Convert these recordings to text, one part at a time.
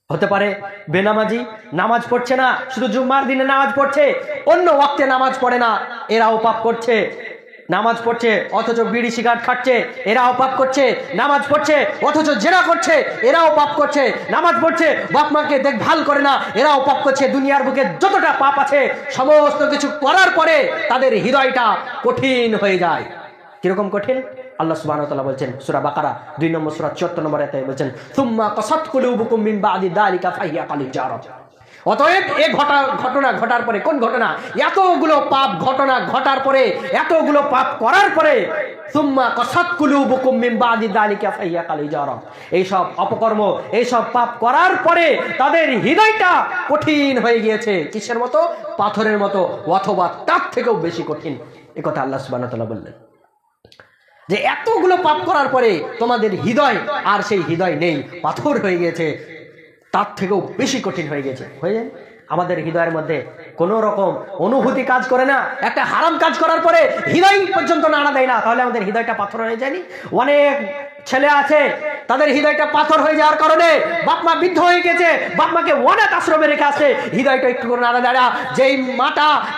হতে পারে বেনামাজি, নামাজ পড়ছে না, শুধু জুম্মার দিনে নামাজ পড়ছে, অন্য ওয়াক্তে নামাজ পড়ে না, এরাও পাপ করছে। নামাজ পড়ছে অথচ বিড়ি সিগারেট খাচ্ছে, এরাও পাপ করছে। নামাজ পড়ছে অথচ জেনা করছে, এরাও পাপ করছে। নামাজ পড়ছে বাপ মাকে দেখভাল করে না, এরাও পাপ করছে। দুনিয়ার বুকে যতটা পাপ আছে সমস্ত কিছু করার পরে তাদের হৃদয়টা কঠিন হয়ে যায়। কিরকম কঠিন? আল্লাহ সুবহানাহু ওয়া তাআলা বলছেন সূরা বাকারা 2 নম্বর সূরা 74 নম্বর আয়াতে বলছেন, সুম্মা কাসাত কুলুবুকুম মিন বাদি যালিকা ফাহিয়া কালিজারা। অতএব এই ঘটনা ঘটার পরে, কোন ঘটনা? এতগুলো পাপ ঘটনা ঘটার পরে, এতগুলো পাপ করার পরে, সুম্মা কাসাত কুলুবুকুম মিন বাদি যালিকা ফাহিয়া কালিজারা, এইসব অপকর্ম, এইসব পাপ করার পরে তাদের হৃদয়টা কঠিন হয়ে গিয়েছে। কিসের মতো? পাথরের মতো, অথবা তার থেকেও বেশি কঠিন। এই কথা আল্লাহ সুবহানাহু ওয়া তাআলা বললেন যে এতগুলো পাপ করার পরে তোমাদের হৃদয়, আর সেই হৃদয় নেই, পাথর হয়ে গেছে, তার থেকেও বেশি কঠিন হয়ে গেছে। হয়ে যায় আমাদের হৃদয়ের মধ্যে কোন রকম অনুভূতি কাজ করে না। একটা হারাম কাজ করার পরে হৃদয় পর্যন্ত নাড়া দেয় না, তাহলে আমাদের হৃদয়টা পাথর হয়ে যায়নি? অনেক ছেলে আছে তাদের হৃদয়টা পাথর হয়ে যাওয়ার কারণে বাপ মা বৃদ্ধ হয়ে গেছে, বাপ মাকে অনেক আশ্রমে রেখে আসে, হৃদয়টা একটু করে নাড়া দেয় না।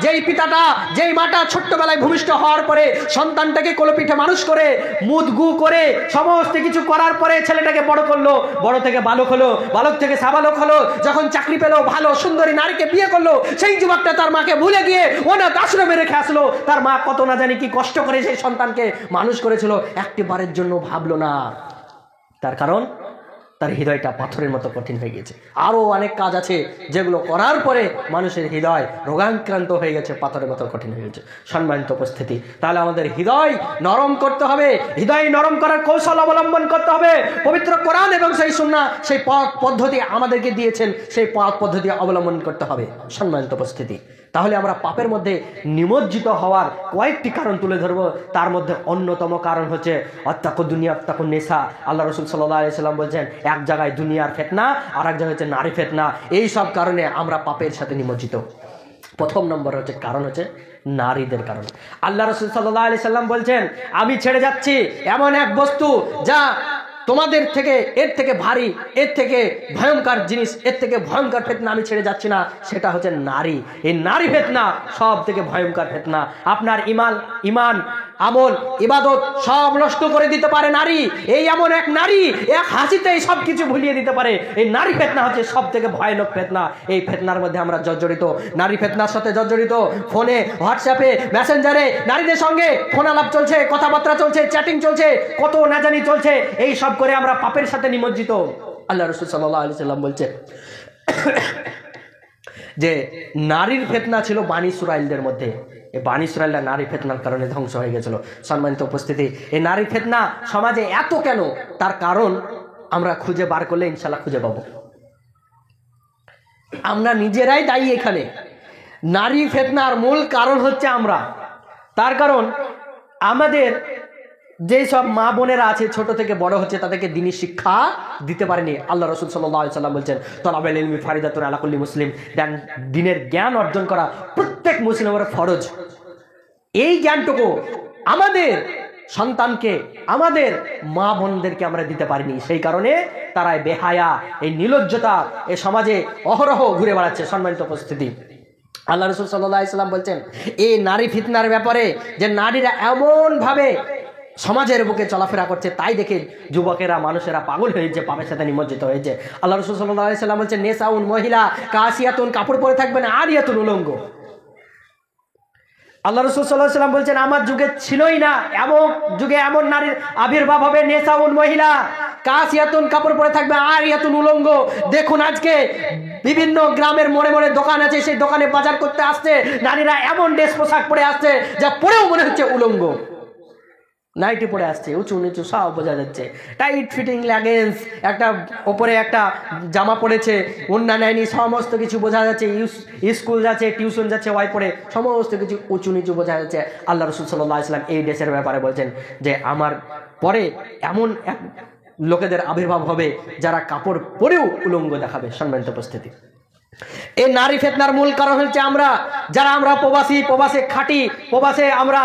যেই পিতাটা, যেই মাটা ছোট্টবেলায় ভূমিষ্ঠ হওয়ার পরে সন্তানটাকে কোলপিঠে মানুষ করে, মুদ গু করে, সমস্ত কিছু করার পরে ছেলেটাকে বড় করলো, বড় থেকে বালক হলো, বালক থেকে সাবালক হলো, যখন চাকরি পেলো, ভালো সুন্দরী নারীকে বিয়ে করলো, সেই যুবকটা তার মাকে ভুলে গিয়ে অনাথ আশ্রমে রেখে আসলো। তার মা কত না জানি কি কষ্ট করে সেই সন্তানকে মানুষ করেছিল, একটি বারের জন্য ভাবলো না। তার কারণ তার হৃদয়টা পাথরের মতো কঠিন হয়ে গেছে। আরো অনেক কাজ আছে যেগুলো করার পরে মানুষের হৃদয় রোগাক্রান্ত হয়ে গেছে, পাথরের মতো কঠিন হয়ে গেছে। সম্মানিত উপস্থিতি, তাহলে আমাদের হৃদয় নরম করতে হবে, হৃদয় নরম করার কৌশল অবলম্বন করতে হবে। পবিত্র কোরআন এবং সেই সুন্নাহ সেই পথ পদ্ধতি আমাদেরকে দিয়েছেন, সেই পথ পদ্ধতি অবলম্বন করতে হবে। সম্মানিত উপস্থিতি, তাহলে আমরা পাপের মধ্যে নিমজ্জিত হওয়ার কয়েকটি কারণ তুলে ধরবো। তার মধ্যে অন্যতম কারণ হচ্ছে অত্যাকু দুনিয়া অত্যাকু নেশা। আল্লাহ রাসূল সাল্লাল্লাহু আলাইহি সাল্লাম বলছেন, এক জায়গায় দুনিয়ার ফিতনা, আর এক জায়গায় হচ্ছে নারী ফিতনা। এই সব কারণে আমরা পাপের সাথে নিমজ্জিত। প্রথম নম্বর হচ্ছে কারণ হচ্ছে নারীদের কারণ। আল্লাহ রাসূল সাল্লাল্লাহু আলাইহি সাল্লাম বলছেন, আমি ছেড়ে যাচ্ছি এমন এক বস্তু যা তোমাদের থেকে, এর থেকে ভারী, এর থেকে ভয়ঙ্কর জিনিস, এর থেকে ভয়ঙ্কর ফিতনা আমি ছেড়ে যাচ্ছি না, সেটা হচ্ছে নারী। এই নারী ফিতনা সব থেকে ভয়ঙ্কর ফিতনা। আপনার ইমান, আমল, ইবাদত সব নষ্ট করে দিতে পারে নারী। এই এমন এক নারী, এক হাসিতেই সব কিছু ভুলিয়ে দিতে পারে। এই নারী ফিতনা হচ্ছে সব থেকে ভয়ানক ফিতনা। এই ফিতনার মধ্যে আমরা জর্জরিত, নারী ফিতনার সাথে জর্জরিত। ফোনে, হোয়াটসঅ্যাপে, মেসেঞ্জারে নারীদের সঙ্গে ফোন আলাপ চলছে, কথাবার্তা চলছে, চ্যাটিং চলছে, কত না জানি চলছে। এই সব করে আমরা পাপের সাথে নিমজ্জিত। আল্লাহ রাসূল সাল্লাল্লাহু আলাইহি সাল্লাম বলছে যে নারীর ফিতনা ছিল বানি ইসরাঈলদের মধ্যে। এই বানি ইসরাঈলরা নারী ফিতনার কারণে ধ্বংস হয়ে গেছিল। সম্মানিত উপস্থিতি, এই নারী ফিতনা সমাজে এত কেন, তার কারণ আমরা খুঁজে বার করলে ইনশাআল্লাহ খুঁজে পাবো। আমরা নিজেরাই দায়ী এখানে। নারী ফিতনার মূল কারণ হচ্ছে আমরা। তার কারণ আমাদের যেই সব মা বোনেরা আছে, ছোট থেকে বড় হচ্ছে, তাদেরকে দ্বীনি শিক্ষা দিতে পারেনি। আল্লাহ রাসূল সাল্লাল্লাহু আলাইহি সাল্লাম বলছেন, তালাবুল ইলমি ফারিদাতুন আলা কুল্লি মুসলিম, দ্বীনের জ্ঞান অর্জন করা প্রত্যেক মুসলিমের ফরজ। এই জ্ঞানটুকু আমাদের সন্তানকে, আমাদের মা বোনদেরকে আমরা দিতে পারিনি। সেই কারণে তারা বেহায়া, এই নির্লজ্জতা এই সমাজে অহরহ ঘুরে বেড়াচ্ছে। সম্মানিত উপস্থিতি, আল্লাহ রাসূল সাল্লাল্লাহু আলাইহি সাল্লাম বলছেন এই নারী ফিতনার ব্যাপারে, যে নারীরা এমন ভাবে সমাজের বুকে চলাফেরা করছে, তাই দেখে যুবকেরা, মানুষেরা পাগল হয়েছে, পাপের সাথে নিমজ্জিত হয়েছে। আল্লাহ রাসূল সাল্লাল্লাহু আলাইহি সাল্লাম বলছেন, নেসাউন, মহিলা, কাসিয়াতুন, কাপড় পরে থাকবেন, আরিয়াতুন, উলঙ্গ। আল্লাহ রাসূল সাল্লাল্লাহু আলাইহি সাল্লাম বলছেন, আমার যুগে ছিলই না, এমন যুগে এমন নারীর আবির্ভাব হবে, নেসাউন, মহিলা, কাসিয়াতুন, কাপড় পরে থাকবে, আরিয়াতুন, উলঙ্গ। দেখুন আজকে বিভিন্ন গ্রামের মোড়ে মোড়ে দোকান আছে, সেই দোকানে বাজার করতে আসছে নারীরা এমন ড্রেস পোশাক পরে আসছে যা পরেও মনে হচ্ছে উলঙ্গ। নাইটি পরে আসছে, উঁচু নিচু সব বোঝা যাচ্ছে, টাইট ফিটিং লেগিংস, একটা ওপরে একটা জামা পরেছে, ওড়না নেয়নি, সমস্ত কিছু বোঝা যাচ্ছে। স্কুল যাচ্ছে, টিউশন যাচ্ছে, ওয়াই পরে, সমস্ত কিছু উঁচু নিচু বোঝা যাচ্ছে। আল্লাহ রাসূল সাল্লাল্লাহু আলাইহি ওয়াসাল্লাম এই ড্রেসের ব্যাপারে বলছেন যে আমার পরে এমন এক লোকেদের আবির্ভাব হবে যারা কাপড় পরেও উলঙ্গ দেখাবে। সম্মানিত উপস্থিতি, এই নারী ফিতনার মূল কারণ হচ্ছে আমরা, যারা আমরা প্রবাসে খাটি, প্রবাসে আমরা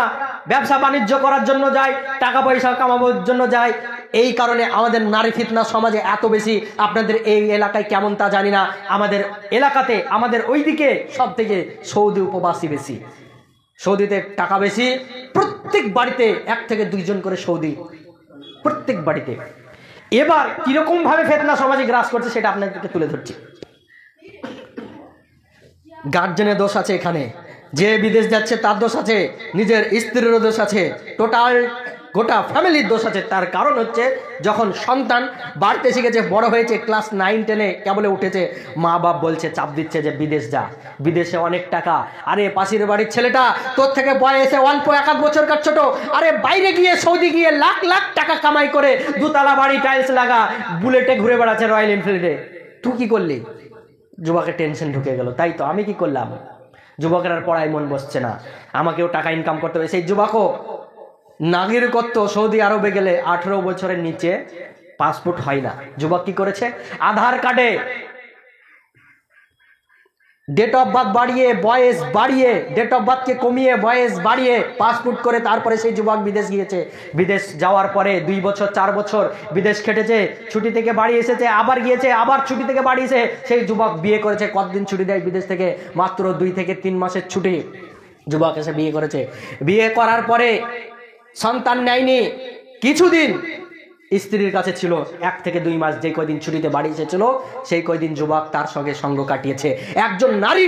ব্যবসা বাণিজ্য করার জন্য যাই, টাকা পয়সা কামানোর জন্য যাই। এই কারণে আমাদের নারী ফিতনা সমাজে এত বেশি। আপনাদের এই এলাকায় কেমন তা জানি না, আমাদের এলাকাতে আমাদের ওইদিকে সব থেকে সৌদি উপবাসী বেশি, সৌদিতে টাকা বেশি, প্রত্যেক বাড়িতে 1 থেকে 2 জন করে সৌদি, প্রত্যেক বাড়িতে। এবার কিরকম ভাবে ফিতনা সমাজে গ্রাস করছে সেটা আপনাদেরকে তুলে ধরছি। গার্জেনের দোষ আছে এখানে, যে বিদেশ যাচ্ছে তার দোষ আছে, নিজের স্ত্রীরও দোষ আছে, টোটাল গোটা ফ্যামিলির দোষ আছে। তার কারণ হচ্ছে যখন সন্তান বাড়তে শিখেছে, বড় হয়েছে, ক্লাস 9-10-এ কেবলে উঠেছে, মা বাপ বলছে, চাপ দিচ্ছে যে বিদেশ যা, বিদেশে অনেক টাকা। আরে পাশের বাড়ির ছেলেটা তোর থেকে বয়সে অল্প 1-1 বছর কার ছোট, আরে বাইরে গিয়ে সৌদি গিয়ে লাখ লাখ টাকা কামাই করে 2 তলা বাড়ি, টাইলস লাগা, বুলেটে ঘুরে বেড়াচ্ছে, রয়্যাল এনফিল্ডে। তুই কি করলি? যুবকের টেনশন ঢুকে গেল, তাই তো আমি কি করলাম? যুবকের আর পড়ায় মন বসছে না, আমাকেও টাকা ইনকাম করতে হবে। সেই যুবকও নাগরিকত্ব সৌদি আরবে গেলে 18 বছরের নিচে পাসপোর্ট হয় না। যুবক কি করেছে? আধার কার্ডে ডেট অফ বার্থ বাড়িয়ে, বয়স বাড়িয়ে, ডেট অফ বার্থকে কমিয়ে বয়স বাড়িয়ে পাসপোর্ট করে তারপরে সেই যুবক বিদেশ গিয়েছে। বিদেশ যাওয়ার পরে 2 বছর 4 বছর বিদেশ খেটেছে, ছুটি থেকে বাড়ি এসেছে, আবার গিয়েছে, আবার ছুটি থেকে বাড়ি এসে সেই যুবক বিয়ে করেছে। কতদিন ছুটি দেয় বিদেশ থেকে? মাত্র 2 থেকে 3 মাসের ছুটি। যুবক এসে বিয়ে করেছে, বিয়ে করার পরে সন্তান নেয়নি, কিছুদিন স্ত্রীর কাছে ছিল, 1 থেকে 2 মাস যে কয়দিন ছুটিতে বাড়ি এসেছিল সেই কয়দিন যুবক তার সঙ্গে সঙ্গ কাটিয়েছে। একজন নারী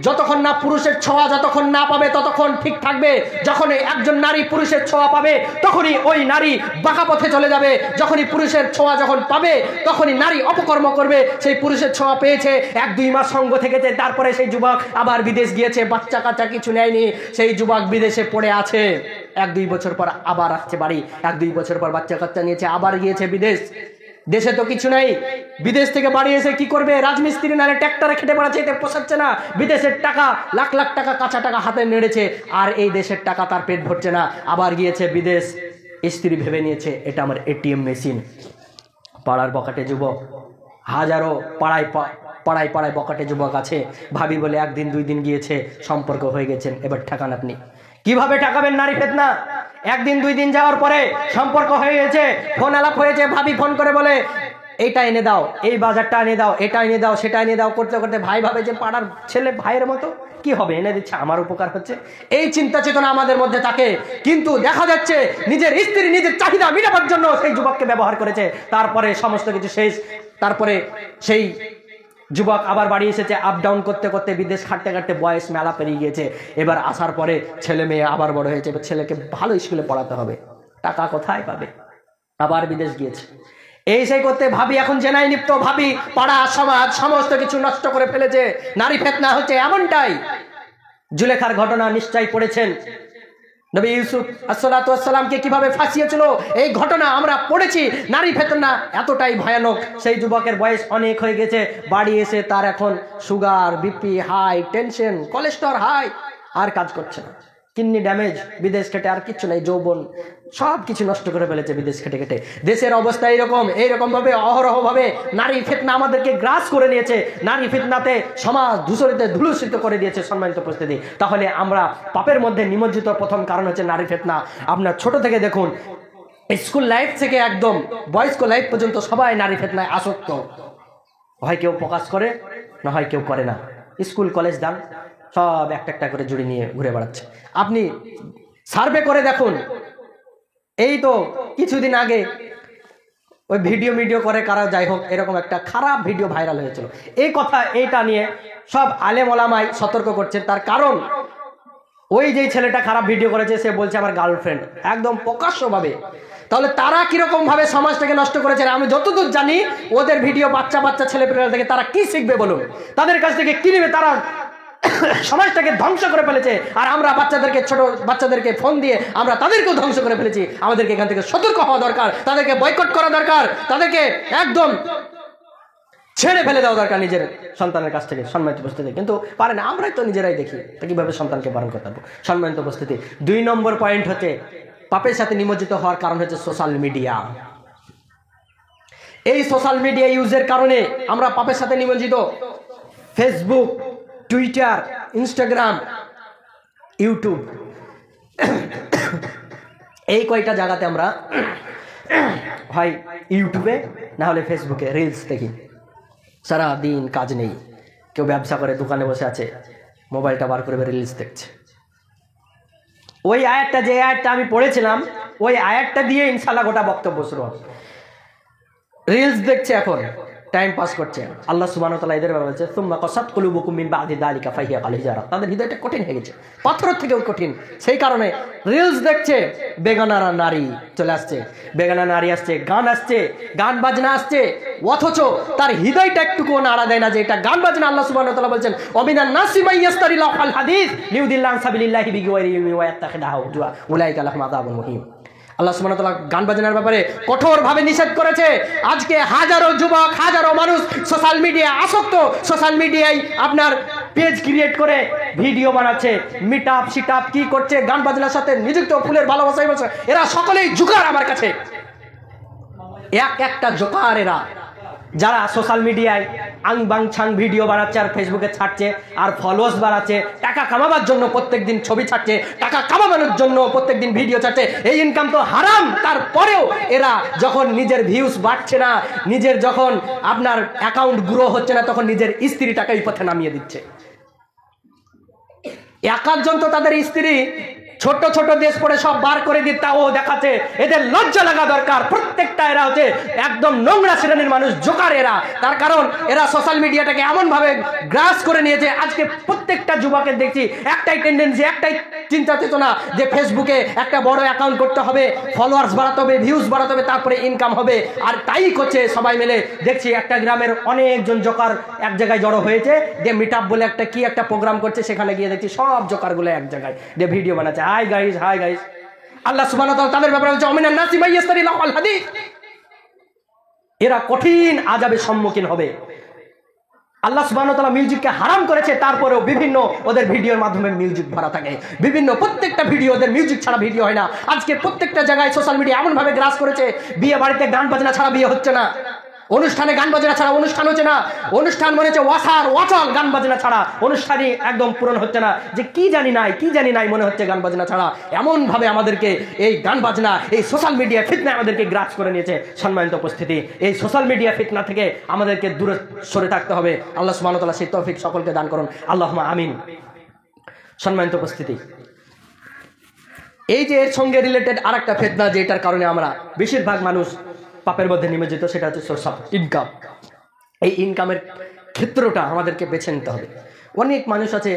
যতক্ষণ না পুরুষের ছোঁয়া যতক্ষণ না পাবে ততক্ষণ ঠিক থাকবে। যখন একজন নারী পুরুষের ছোঁয়া পাবে তখনই ওই নারী বাঁকা পথে চলে যাবে। যখনই পুরুষের ছোঁয়া যখন পাবে তখনই নারী অপকর্ম করবে। সেই পুরুষের ছোঁয়া পেয়েছে, 1-2 মাস সঙ্গ থেকেছে, তারপরে সেই যুবক আবার বিদেশ গিয়েছে, বাচ্চা কাচ্চা কিছু নেয়নি, সেই যুবক বিদেশে পড়ে আছে। 1-2 বছর পর আবার আসছে বাড়ি, 1-2 বছর পর বাচ্চা কাচ্চা নিয়েছে, আবার গিয়েছে বিদেশ। দেশে তো কিছু নাই, বিদেশ থেকে বাড়ি এসে কি করবে? রাজমিস্ত্রি নালে ট্র্যাক্টরে খেটে বেড়াচ্ছে, এতে পোষাচ্ছে না। বিদেশের টাকা, লাখ লাখ টাকা, কাঁচা টাকা হাতে নেড়েছে, আর এই দেশের টাকা তার পেট ভরছে না। আবার গিয়েছে বিদেশ, স্ত্রী ভেবে নিয়েছে এটা আমার এটিএম মেশিন। পাড়ার বকাটে যুবক, হাজারো পাড়ায় পাড়ায় পাড়ায় বকাটে যুবক আছে, ভাবি বলে 1 দিন 2 দিন গিয়েছে, সম্পর্ক হয়ে গেছেন, এবার ঠেকান আপনি। কিভাবে ঠেকাবেন নারী ফিতনা? 1 দিন 2 দিন যাওয়ার পরে সম্পর্ক হয়ে গেছে, ফোন আলাপ হয়েছে, ভাবি ফোন করে বলে এইটা এনে দাও, এই বাজারটা এনে দাও, এটা এনে দাও, সেটা এনে দাও, করতে করতে ভাই ভাবে যে পাড়ার ছেলে ভাইয়ের মতো, কি হবে, এনে দিচ্ছে, আমার উপকার হচ্ছে, এই চিন্তা চেতনা আমাদের মধ্যে থাকে। কিন্তু দেখা যাচ্ছে নিজের স্ত্রী নিজের চাহিদা মেটাবার জন্য সেই যুবককে ব্যবহার করেছে, তারপরে সমস্ত কিছু শেষ। তারপরে সেই যুবক আবার বাড়ি এসেছে, আপ ডাউন করতে করতে বিদেশ খাটতে খাটতে বয়স মেলা পেরিয়ে গিয়েছে। এবার আসার পরে ছেলে মেয়ে আবার বড় হয়েছে, এবার ছেলেকে ভালো স্কুলে পড়াতে হবে, টাকা কোথায় পাবে? আবার বিদেশ গিয়েছে। এই সেই করতে ভাবি এখন জেনায় লিপ্ত, ভাবি পাড়া সমাজ সমস্ত কিছু নষ্ট করে ফেলেছে। নারী ফিতনা হচ্ছে এমনটাই। জুলেখার ঘটনা নিশ্চয়ই পড়েছেন, নবী ইউসুফ আসসালাতু ওয়াসসালামকে কিভাবে ফাঁসিয়েছিল, এই ঘটনা আমরা পড়েছি। নারী ফিতনা এতটাই ভয়ানক, সেই যুবকের বয়স অনেক হয়ে গেছে, বাড়ি এসে তার এখন sugar, BP high, tension, cholesterol high, আর কাজ করছে না, কিডনি ড্যামেজ, বিদেশ খেটে আর কিছু নাই, যৌবন সব কিছু নষ্ট করে ফেলেছে বিদেশ খেটে খেটে। দেশের অবস্থা এইরকম ভাবে অহরহ ভাবে নারী ফিতনা আমাদেরকে গ্রাস করে নিয়েছে। নারী ফিতনাতে সমাজ ধূসরিত করে দিয়েছে। সম্মানিত উপস্থিতি, তাহলে আমরা পাপের মধ্যে নিমজ্জিত প্রথম কারণ হচ্ছে নারী ফিতনা। আপনার ছোট থেকে দেখুন, স্কুল লাইফ থেকে একদম বয়স্ক লাইফ পর্যন্ত সবাই নারী ফিতনায় আসক্ত। হয় কেউ প্রকাশ করে, না হয় কেউ করে না। স্কুল কলেজ দান সব একটা করে জুড়ে নিয়ে ঘুরে বেড়াচ্ছে। আপনি সার্ভে করে দেখুন, এই তো কিছুদিন আগে ওই ভিডিও করে কারা যাই হোক এরকম একটা খারাপ ভিডিও ভাইরাল হয়েছিল। এইটা নিয়ে সব আলেম ওলামাই সতর্ক করছেন। তার কারণ ওই যে ছেলেটা খারাপ ভিডিও করেছে সে বলছে আমার গার্লফ্রেন্ড, একদম প্রকাশ্যভাবে। তাহলে তারা কিরকম ভাবে সমাজটাকে নষ্ট করেছে আমি যতদূর জানি, ওদের ভিডিও বাচ্চা ছেলেপেলেরা থেকে তারা কি শিখবে বলুন? তাদের কাছ থেকে কি নেবে? তারা সমাজটাকে ধ্বংস করে ফেলেছে। আর আমরা ছোট বাচ্চাদেরকে ফোন দিয়ে আমরা তাদেরকেও ধ্বংস করে ফেলেছি। আমাদেরকে এখান থেকে সতর্ক হওয়া দরকার, তাদেরকে বয়কট করা দরকার, তাদেরকে একদম ছেড়ে ফেলে দেওয়া দরকার নিজের সন্তানের কাছ থেকে। সম্মানিত উপস্থিতি, কিন্তু পারে না, আমরাই তো নিজেরাই দেখি, তা কিভাবে সন্তানকে বারণ করতে পারবো? সম্মানিত উপস্থিতি, 2 নম্বর পয়েন্ট হচ্ছে পাপের সাথে নিমজ্জিত হওয়ার কারণ হচ্ছে সোশ্যাল মিডিয়া। এই সোশ্যাল মিডিয়া ইউজের কারণে আমরা পাপের সাথে নিমজ্জিত। ফেসবুক, টুইটার, ইনস্টাগ্রাম, ইউটিউব, এই কয়টা জায়গাতে আমরা হয় ইউটিউবে না হলে ফেসবুকে রিলস দেখি, সারাদিন কাজ নেই, কেউ ব্যবসা করে দোকানে বসে আছে, মোবাইলটা বার করে রিলস দেখছে। ওই আয়াতটা, যে আয়াতটা আমি পড়েছিলাম, ওই আয়াতটা দিয়ে ইনশাআল্লাহ গোটা বক্তব্য শুরু হবে। রিলস দেখছে, এখন টাইম পাস করছে। আল্লাহ সুবহানাহু ওয়া তাআলা এদের ব্যাপারে বলছে, সুম্মা কাসাত কুলুবুকুম মিন বাদি যালিকা ফাহিয়া কাল হিজারা। তাদের হৃদয়টা কঠিন হয়ে গেছে, পাথরের থেকেও কঠিন। সেই কারণে রিলস দেখছে, বেগানারা নারী চলে আসছে, বেগানা নারী আসছে, গান আসছে, গান বাজনা আসছে, অথচ তার হৃদয়টা একটুকু নাড়া দেয় না যে এটা গান বাজনা। আল্লাহ সুবহানাহু ওয়া তাআলা বলছেন, ওয়ামিনান নাসি মান ইয়াস্তারি লাহুল হাদিস লিউদিল্লাহ আন সাবিলিল্লাহি বিগাইরি ইলমিন ওয়া ইয়াত্তাখিদাহু হুজুয়া উলাইকা লাহুম আযাবুন মুহিন। আল্লাহ সুবহানাহু ওয়া তাআলা গান বাজনার ব্যাপারে কঠোরভাবে নিষেধ করেছে। আজকে হাজারো যুবক, হাজারো মানুষ সোশ্যাল মিডিয়া আসক্ত, সোশ্যাল মিডিয়ায় আপনার পেজ ক্রিয়েট করে ভিডিও বানাচ্ছে, মিটআপ সিটআপ কি করছে, গান বাজনার সাথে নিযুক্ত, ফুলের ভালোবাসায় বলছে। এরা সকলেই জোকার আমার কাছে, একটা জোকার এরা, যারা সোশ্যাল মিডিয়ায় আং বাং ছাং ভিডিও বানাচ্ছে আর ফেসবুকে ছাড়ছে আর ফলোয়ার্স বাড়াচ্ছে, টাকা কামাবার জন্য প্রত্যেকদিন ছবি ছাড়ছে, টাকা কামানোর জন্য প্রত্যেকদিন ভিডিও ছাড়ছে। এই ইনকাম তো হারাম। তারপরেও এরা যখন নিজের ভিউজ বাড়ছে না, নিজের যখন আপনার অ্যাকাউন্ট গ্রো হচ্ছে না, তখন নিজের স্ত্রী টাকা এই পথে নামিয়ে দিচ্ছে। একাজন তো তাদের স্ত্রী ছোট ছোট দেশ পড়ে সব বার করে দিয়ে তাও দেখাচ্ছে। এদের লজ্জা লাগা দরকার। প্রত্যেকটা এরা হচ্ছে একদম নোংরা শ্রেণীর মানুষ, জোকার এরা। তার কারণ এরা সোশ্যাল মিডিয়াটাকে এমন ভাবে গ্রাস করে নিয়েছে। আজকে প্রত্যেকটা যুবকের দেখছি একটাই টেন্ডেন্সি, একটাই চিন্তা চেতনা যে ফেসবুকে একটা বড় অ্যাকাউন্ট করতে হবে, ফলোয়ার্স বাড়াতে হবে, ভিউজ বাড়াতে হবে, তারপরে ইনকাম হবে। আর তাই করছে সবাই মিলে। দেখছি একটা গ্রামের অনেকজন জোকার এক জায়গায় জড়ো হয়েছে, যে মিটআপ বলে একটা কি একটা প্রোগ্রাম করছে, সেখানে গিয়ে দেখছি সব জোকারগুলো এক জায়গায় দিয়ে ভিডিও বানাচ্ছে। Hi guys, hi guys. আল্লাহ সুবহানাহু ওয়া তাআলা তাদের ব্যাপারে বলছে, ওমিনান নাসি মান ইয়াস্তারি লাহুল হাদিস। এরা কঠিন আযাবের সম্মুখীন হবে। আল্লাহ সুবহানাহু ওয়া তাআলা মিউজিককে হারাম করেছে, তারপরেও বিভিন্ন ওদের ভিডিওর মাধ্যমে মিউজিক ভরা থাকে। বিভিন্ন প্রত্যেকটা ভিডিও ওদের মিউজিক ছাড়া ভিডিও হয় না। আজকে প্রত্যেকটা জায়গায় সোশ্যাল মিডিয়া এমন ভাবে গ্রাস করেছে, বিয়ে বাড়িতে গান বাজনা ছাড়া বিয়ে হচ্ছে না, অনুষ্ঠানে গান বাজনা ছাড়া অনুষ্ঠান হচ্ছে না, অনুষ্ঠান মনে হচ্ছে ওয়াসার ওয়াচল, গান বাজনা ছাড়া অনুষ্ঠানই একদম পূরণ হচ্ছে না। যে কি জানি নাই মনে হচ্ছে গান বাজনা ছাড়া। এমন ভাবে আমাদেরকে এই গান বাজনা, এই সোশ্যাল মিডিয়া ফিতনা আমাদেরকে গ্রাস করে নিয়েছে। সম্মানিত উপস্থিতি, এই সোশ্যাল মিডিয়া ফিতনা থেকে আমাদেরকে দূরে সরে থাকতে হবে। আল্লাহ সুবহানাহু ওয়া তাআলা সেই তৌফিক সকলকে দান করুন, আল্লাহুম্মা আমিন। সম্মানিত উপস্থিতি, এই যে এর সঙ্গে রিলেটেড আরেকটা ফিতনা, যে এটার কারণে আমরা বেশিরভাগ মানুষ পাপের মধ্যে নিমজ্জিত, সেটা হচ্ছে সোর্স অফ ইনকাম। এই ইনকামের ক্ষেত্রটা আমাদেরকে বেছে নিতে হবে। অনেক মানুষ আছে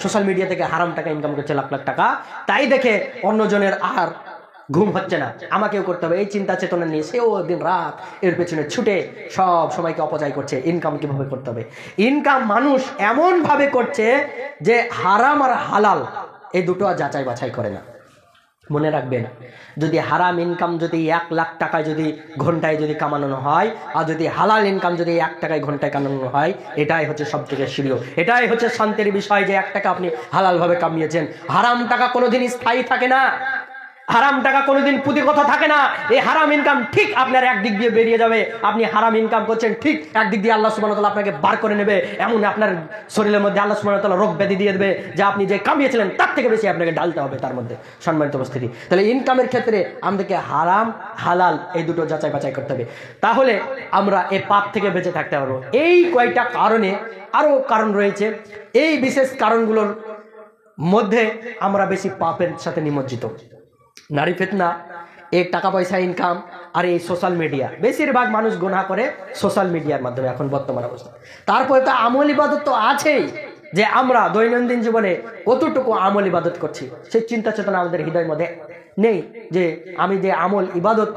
সোশ্যাল মিডিয়া থেকে হারাম টাকা ইনকাম করছে, লাখ লাখ টাকা, তাই দেখে অন্যজনের আর ঘুম হচ্ছে না, আমাকেও করতে হবে, এই চিন্তা চেতনা নিয়ে সেও দিন রাত এর পেছনে ছুটে সব সময়কে অপচয় করছে। ইনকাম কিভাবে করতে হবে? ইনকাম মানুষ এমন ভাবে করছে যে হারাম আর হালাল এই দুটো আর যাচাই বাছাই করে না। মনে রাখবেন, যদি হারাম ইনকাম যদি 1 লাখ টাকায় যদি ঘন্টায় যদি কামানো হয়, আর যদি হালাল ইনকাম যদি 1 টাকায় ঘন্টায় কামানো হয়, এটাই হচ্ছে সব থেকে সিঁড়িও, এটাই হচ্ছে শান্তির বিষয় যে 1 টাকা আপনি হালালভাবে কামিয়েছেন। হারাম টাকা কোনোদিন স্থায়ী থাকে না, হারাম টাকা কোনোদিন পুঁথিগত থাকে না। এই হারাম ইনকাম ঠিক আপনার একদিক দিয়ে বেরিয়ে যাবে। আপনি হারাম ইনকাম করছেন, ঠিক একদিক দিয়ে আল্লাহ সুবহানাহু ওয়া তাআলা আপনাকে বার করে নেবে। এমন আপনার শরীরের মধ্যে আল্লাহ সুবহানাহু ওয়া তাআলা রোগ ব্যাধি দিয়ে দেবে যে আপনি যে কামিয়েছিলেন তার থেকে বেশি আপনাকে ঢালতে হবে তার মধ্যে। সম্মানিত উপস্থিতি, তাহলে ইনকামের ক্ষেত্রে আমাদেরকে হারাম হালাল এই দুটো যাচাই বাছাই করতে হবে, তাহলে আমরা এই পাপ থেকে বেঁচে থাকতে পারবো। এই কয়টা কারণে, আরো কারণ রয়েছে, এই বিশেষ কারণগুলোর মধ্যে আমরা বেশি পাপের সাথে নিমজ্জিত। নারী ফিতনা, এই টাকা পয়সা ইনকাম, আর এই সোশ্যাল মিডিয়া। বেশিরভাগ মানুষ গুনাহ করে সোশ্যাল মিডিয়ার মাধ্যমে এখন বর্তমান অবস্থা। তারপরে তো আমল ইবাদত তো আছেই, যে আমরা দৈনন্দিন জীবনে কতটুকু আমল ইবাদত করছি সেই চিন্তা চেতনা আমাদের হৃদয়ের মধ্যে নেই, যে আমি যে আমল ইবাদত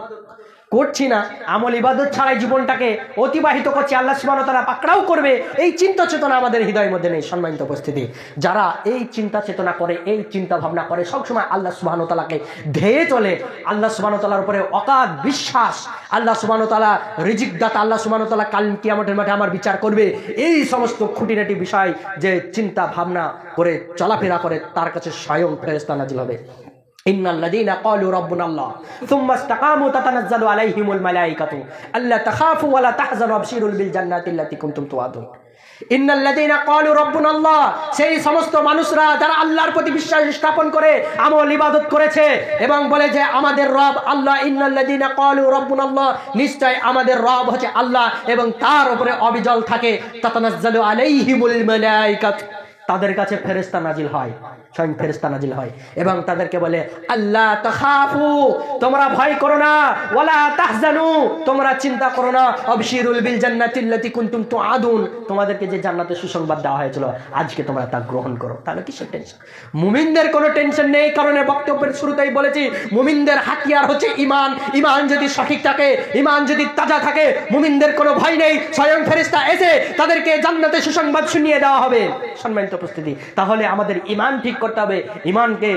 করছি না, আমল ইবাদত ছাড়াই জীবনটাকে অতিবাহিত করছি, আল্লাহ সুবহানাহু ওয়া তাআলা পাকড়াও করবে, এই চিন্তা চেতনা আমাদের হৃদয়ের মধ্যে নেই। সম্মানিত উপস্থিতি, যারা এই চিন্তা চেতনা করে, এই চিন্তা ভাবনা করে, সবসময় আল্লাহ সুবহানাহু ওয়া তাআলাকে ধেয়ে চলে, আল্লাহ সুবহানাহু ওয়া তাআলার উপরে অগাধ বিশ্বাস, আল্লাহ সুবহানাহু ওয়া তাআলা রিজিক দাতা, আল্লাহ সুবহানাহু ওয়া তাআলা কাল কিয়ামতের মাঠে আমার বিচার করবে, এই সমস্ত খুঁটিনাটি বিষয় যে চিন্তা ভাবনা করে চলাফেরা করে, তার কাছে স্বয়ং ফেরেশতা নাজিল হবে। ইন্নাল্লাযীনা ক্বালু রাব্বুনাল্লাহ সুম্মা ইসতাকামু তাতানাজ্জালু আলাইহিমুল মালায়েকাতু আল্লা তাখাফু ওয়া লা তাহজানু আবশিরুল বিল জান্নাতি আল্লাতী কুনতুম তুআদুন। ইন্নাল্লাযীনা ক্বালু রাব্বুনাল্লাহ, সেই সমস্ত মানুষরা যারা আল্লাহর প্রতি বিশ্বাস স্থাপন করে আমল ইবাদত করেছে এবং বলে যে আমাদের রব আল্লাহ। ইন্নাল্লাযীনা ক্বালু রাব্বুনাল্লাহ, নিশ্চয় আমাদের রব হচ্ছে আল্লাহ এবং তার উপরে অবিচল থাকে। তাতানাজ্জালু আলাইহিমুল মালায়েকাতু, তাদের কাছে ফেরেশতা নাজিল হয়, স্বয়ং ফেরেশতা নাজিল হয় এবং তাদেরকে বলে আল্লাহ তাখাফু, তোমরা ভয় করো না, ওয়ালা তাহজানু, তোমরা চিন্তা করো না, আবশিরুল বিল জান্নাতি আল্লাতী কুনতুম তুআদুন, তোমাদেরকে যে জান্নাতের সুসংবাদ দেওয়া হয়েছিল আজকে তোমরা তা গ্রহণ করো। তাহলে কিসের টেনশন? মুমিনদের কোনো টেনশন নেই, কারণে বক্তব্যের শুরুতেই বলেছি মুমিনদের হাতিয়ার হচ্ছে ইমান। ইমান যদি সঠিক থাকে, ইমান যদি তাজা থাকে, মুমিনদের কোনো ভয় নেই। স্বয়ং ফেরেশতা এসে তাদেরকে জান্নাতের সুসংবাদ শুনিয়ে দেওয়া হবে। সম্মানিত উপস্থিতি, তাহলে আমাদের ইমান ঠিক করতে হবে, ইমানকে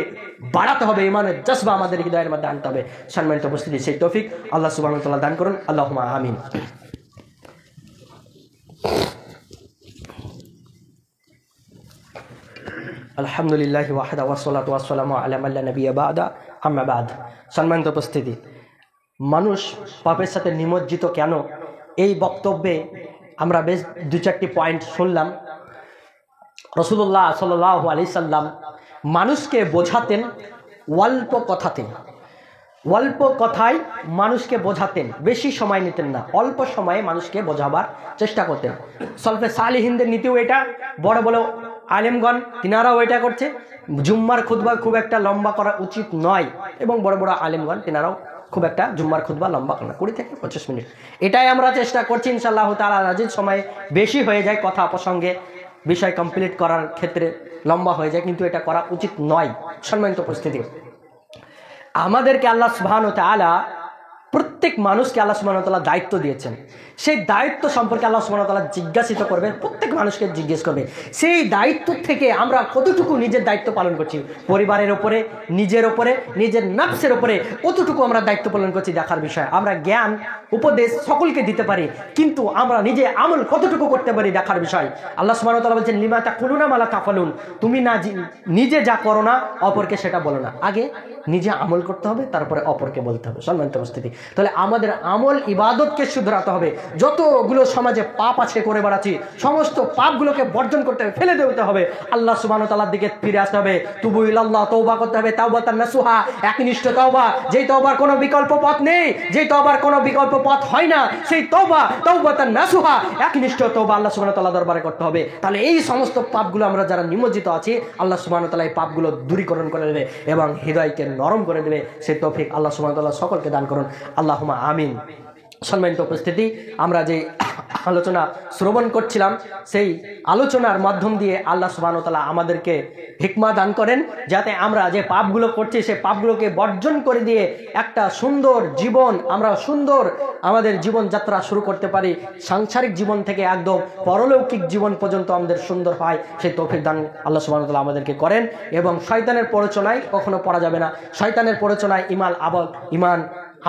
বাড়াতে হবে, ইমানের জজবা আমাদের হৃদয়ের মধ্যে আনতে হবে। সম্মানিত উপস্থিতি, সেই তৌফিক আল্লাহ সুবহানাহু ওয়া তাআলা দান করুন। আল্লাহুম্মা আমিন। আলহামদুলিল্লাহি ওয়াহদা ওয়াসসালাতু ওয়াসসালামু আলা মান লা নাবিয়্যা বা'দা, আম্মা বা'দ। সম্মানিত উপস্থিতি, মানুষ পাপের সাথে নিমজ্জিত কেন, এই বক্তব্যে আমরা বেশ দু চারটি পয়েন্ট শুনলাম। রাসূলুল্লাহ সাল্লাল্লাহু আলাইহি সাল্লাম মানুষকে বোঝাতেন অল্প কথাতে, অল্প কথায় মানুষকে বোঝাতেন, বেশি সময় নিতেন না, অল্প সময়ে মানুষকে বোঝাবার চেষ্টা করতেন। সলফে সালিহিনদের নীতিও এটা, বড় বড় আলেমগণ তিনারাও এটা করছে। জুম্মার খুতবা খুব একটা লম্বা করা উচিত নয় এবং বড় বড় আলেমগণ তিনারাও খুব একটা জুম্মার খুতবা লম্বা করে না, 20 থেকে 25 মিনিট, এটাই আমরা চেষ্টা করছি ইনশাআল্লাহ তাআলা। রাজিদ সময় বেশি হয়ে যায়, কথা প্রসঙ্গে বিষয় কমপ্লিট করার ক্ষেত্রে লম্বা হয়ে যায়, কিন্তু এটা করা উচিত নয়। সম্মানিত উপস্থিতি, আমাদেরকে আল্লাহ সুবহানাহু ওয়া তাআলা, প্রত্যেক মানুষকে আল্লাহ সুবহানাহু ওয়া তাআলা দায়িত্ব দিয়েছেন। সেই দায়িত্ব সম্পর্কে আল্লাহ সুবহানাহু ওয়া তাআলা জিজ্ঞাসিত করবেন, প্রত্যেক মানুষকে জিজ্ঞেস করবে সেই দায়িত্ব থেকে আমরা কতটুকু নিজের দায়িত্ব পালন করছি। পরিবারের ওপরে, নিজের ওপরে, নিজের নফসের ওপরে কতটুকু আমরা দায়িত্ব পালন করছি দেখার বিষয়। আমরা জ্ঞান উপদেশ সকলকে দিতে পারি, কিন্তু আমরা নিজে আমল কতটুকু করতে পারি দেখার বিষয়। আল্লাহ সুবহানাহু ওয়া তাআলা বলছেন লিমা তাকুলুনা মা লা তাফালুন, তুমি না নিজে যা করো না অপরকে সেটা বলো না। আগে নিজে আমল করতে হবে, তারপরে অপরকে বলতে হবে। সম্মানিত উপস্থিতি, তাহলে আমাদের আমল ইবাদতকে শুধরাতে হবে। যতগুলো সমাজে পাপ আছে করে বেড়াচ্ছি, সমস্ত পাপগুলোকে বর্জন করতে হবে, ফেলে দিতে হবে, আল্লাহ সুবহানাহু ওয়া তাআলার দিকে ফিরে আসতে হবে। তুবু ইলাল্লাহ, তওবা করতে হবে, তাওবাতান নাসুহা, একনিষ্ঠ তওবা, যেই তওবার কোনো বিকল্প পথ নেই, যেই তওবার কোনো বিকল্প পথ হয় না, সেই তওবা তাওবাতান নাসুহা, একনিষ্ঠ তওবা আল্লাহ সুবহানাহু ওয়া তাআলা দরবারে করতে হবে। তাহলে এই সমস্ত পাপগুলো আমরা যারা নিমজ্জিত আছি, আল্লাহ সুবহানাহু ওয়া তাআলা এই পাপগুলো দূরীকরণ করে দেবে এবং হৃদয়কে নরম করে দেবে। সেই তৌফিক আল্লাহ সুবহানাহু ওয়া তাআলা সকলকে দান করুন। আল্লাহুম্মা আমিন। সম্মানিত উপস্থিতি, আমরা যে আলোচনা শ্রবণ করছিলাম, সেই আলোচনার মাধ্যম দিয়ে আল্লাহ সুবহানাহু ওয়া তাআলা আমাদেরকে হিকমা দান করেন, যাতে আমরা যে পাপগুলো করছি সেই পাপগুলোকে বর্জন করে দিয়ে একটা সুন্দর জীবন, আমরা সুন্দর আমাদের জীবনযাত্রা শুরু করতে পারি। সাংসারিক জীবন থেকে একদম পরলৌকিক জীবন পর্যন্ত আমাদের সুন্দর হয়, সেই তৌফিক দান আল্লাহ সুবহানাহু ওয়া তাআলা আমাদেরকে করেন। এবং শয়তানের প্ররোচনায় কখনো পড়া যাবে না। শয়তানের প্ররোচনায় ইমান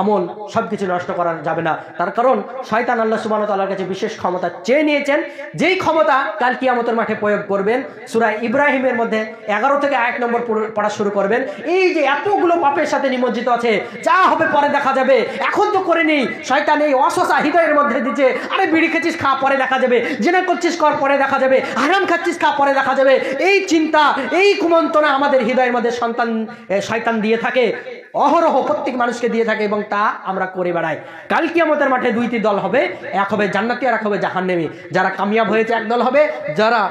আমল সবকিছু নষ্ট করা যাবে না। তার কারণ শয়তান আল্লাহ সুবহানাহু ওয়া তাআলার কাছে বিশেষ ক্ষমতা চেয়ে নিয়েছেন, যেই ক্ষমতা কাল কিয়ামতের মাঠে প্রয়োগ করবেন। সূরা ইব্রাহিমের মধ্যে 11 থেকে 1 নম্বর পড়া শুরু করবেন। এই যে এতগুলো পাপের সাথে নিমজ্জিত আছে, যা হবে পরে দেখা যাবে, এখন তো করে নেই। শয়তান এই অসসা হৃদয়ের মধ্যে দিচ্ছে, আরে বিড়ি খেছিস খা, পরে দেখা যাবে, জিনা করছিস কর, পরে দেখা যাবে, হারাম খাচ্ছিস খা, পরে দেখা যাবে। এই চিন্তা, এই কুমন্ত্রণা আমাদের হৃদয়ের মধ্যে শয়তান দিয়ে থাকে, অহরহ প্রত্যেক মানুষকে দিয়ে থাকে এবং তা আমরা করে বেড়াই। কাল কিয়ামতের মাঠে 2টি দল হবে, এক হবে জান্নাতি আর এক হবে জাহান্নামী। যারা কামিয়াব হয়েছে এক দল হবে, যারা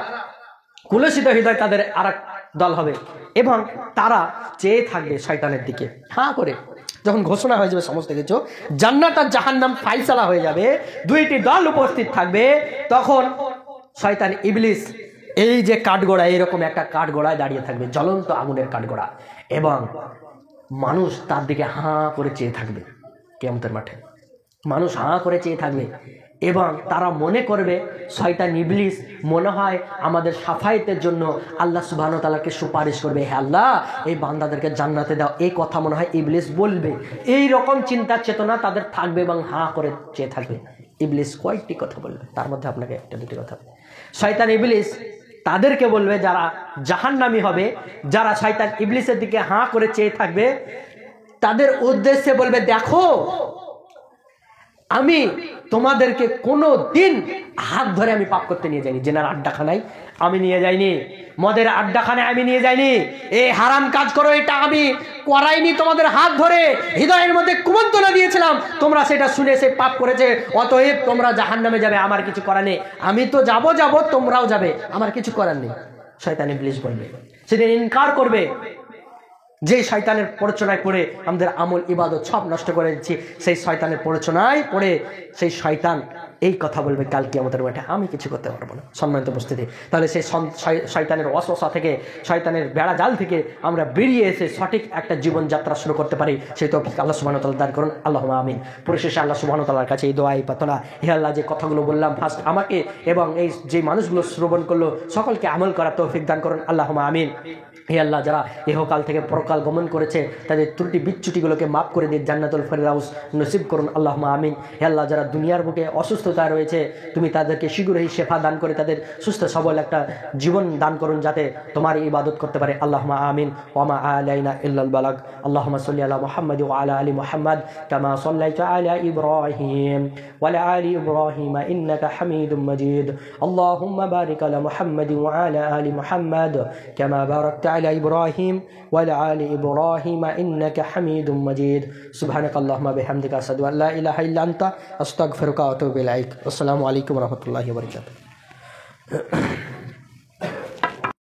কুলসিত হৃদয় তাদের আরেক দল হবে। এবং তারা চেয়ে থাকবে শয়তানের দিকে হাঁ করে। যখন ঘোষণা হয়ে যাবে সমস্ত কিছু, জান্নাত আর জাহান্নাম ফাইসালা হয়ে যাবে, 2টি দল উপস্থিত থাকবে, তখন শয়তান ইবলিস এই যে কাঠগড়া, এইরকম একটা কাঠগড়ায় দাঁড়িয়ে থাকবে, জ্বলন্ত আগুনের কাঠগড়া, এবং মানুষ তার দিকে হাঁ করে চেয়ে থাকবে। কিয়ামতের মাঠে মানুষ হাঁ করে চেয়ে থাকবে এবং তারা মনে করবে শয়তান ইবলিস মনে হয় আমাদের সাফায়েতের জন্য আল্লাহ সুবহানাহু ওয়া তাআলাকে সুপারিশ করবে, হে আল্লাহ এই বান্দাদেরকে জান্নাতে দাও, এই কথা মনে হয় ইবলিস বলবে। এই রকম চিন্তা চেতনা তাদের থাকবে এবং হাঁ করে চেয়ে থাকবে। ইবলিস কয়েকটি কথা বলবে, তার মধ্যে আপনাকে 1-2টি কথা। শয়তান ইবলিস তাদেরকে বলবে যারা জাহান্নামী হবে, যারা শয়তান ইবলিসের দিকে হাঁ করে চেয়ে থাকবে, তাদের উদ্দেশ্যে বলবে, দেখো আমি তোমাদেরকে কোনো দিন হাত ধরে আমি পাপ করতে নিয়ে যাইনি। জেনার আড্ডাখানায় আমি নিয়ে যাইনি, মদের আড্ডাখানায় আমি নিয়ে যাইনি, এই হারাম কাজ করো এটা আমি করাইনি। তোমাদের হাত ধরে হৃদয়ের মধ্যে কুমন্ত্রণা দিয়েছিলাম, তোমরা সেটা শুনে সে পাপ করেছে, অতএব তোমরা জাহান্নামে যাবে, আমার কিছু করার নেই। আমি তো যাব, তোমরাও যাবে, আমার কিছু করার নেই। শয়তান ইবলিস বলবে, সেদিন ইনকার করবে যে শয়তানের প্ররোচনায় পড়ে আমাদের আমল ইবাদত সব নষ্ট করে দিচ্ছি। সেই শয়তানের প্ররোচনায় পড়ে সেই শয়তান এই কথা বলবে কাল কিয়ামতের মাঠে, আমি কিছু করতে পারবো না। সম্মানিত উপস্থিতি, তাহলে সেই শয়তানের ওয়াসওয়াসা থেকে, শয়তানের বেড়া জাল থেকে আমরা বেরিয়ে এসে সঠিক একটা জীবনযাত্রা শুরু করতে পারি, সেই তৌফিক আল্লাহ সুবহানাহু ওয়া তাআলা দান করুন। আল্লাহুম্মা আমিন। পরিশেষে আল্লাহ সুবহানাহু ওয়া তাআলার কাছে এই দোয়া, এই প্রার্থনা, হে আল্লাহ, যে কথাগুলো বললাম ফার্স্ট আমাকে এবং এই যে মানুষগুলো শ্রবণ করলো সকলকে আমল করার তৌফিক দান করুন। আল্লাহুম্মা আমিন। হে আল্লাহ, যারা ইহকাল থেকে পরকাল গমন করেছে তাদের ত্রুটি বিচ্যুটিগুলোকে মাফ করে দিয়ে জান্নাতুল ফেরদাউস নসিব করুন। আল্লাহুম্মা আমিন। হে আল্লাহ, যারা দুনিয়ার বুকে অসুস্থতা রয়েছে তুমি তাদেরকে শীঘ্রই শেফা দান করে তাদের সুস্থ সবল একটা জীবন দান করুন, যাতে তোমার ইবাদত করতে পারে। আল্লাহুম্মা আমিন। ওয়া মা আলাইনা ইল্লাল বালাগ। আল্লাহুম্মা সাল্লি আলা মুহাম্মাদ ওয়া আলা আলি মুহাম্মাদ কামা সাল্লাইতা আলা ইব্রাহিম ওয়া আলা আলি ইব্রাহিম ইন্নাকা হামিদুম মাজিদ। আল্লাহুম্মা বারিক আলা মুহাম্মাদ ওয়া আলা আলি মুহাম্মাদ কামা বারাকতা على إبراهيم وعلى آل إبراهيم إنك حميد مجيد. سبحانك اللهم بحمدك أشهد أن لا إله إلا أنت أستغفرك وأتوب إليك. والسلام عليكم ورحمة الله وبركاته.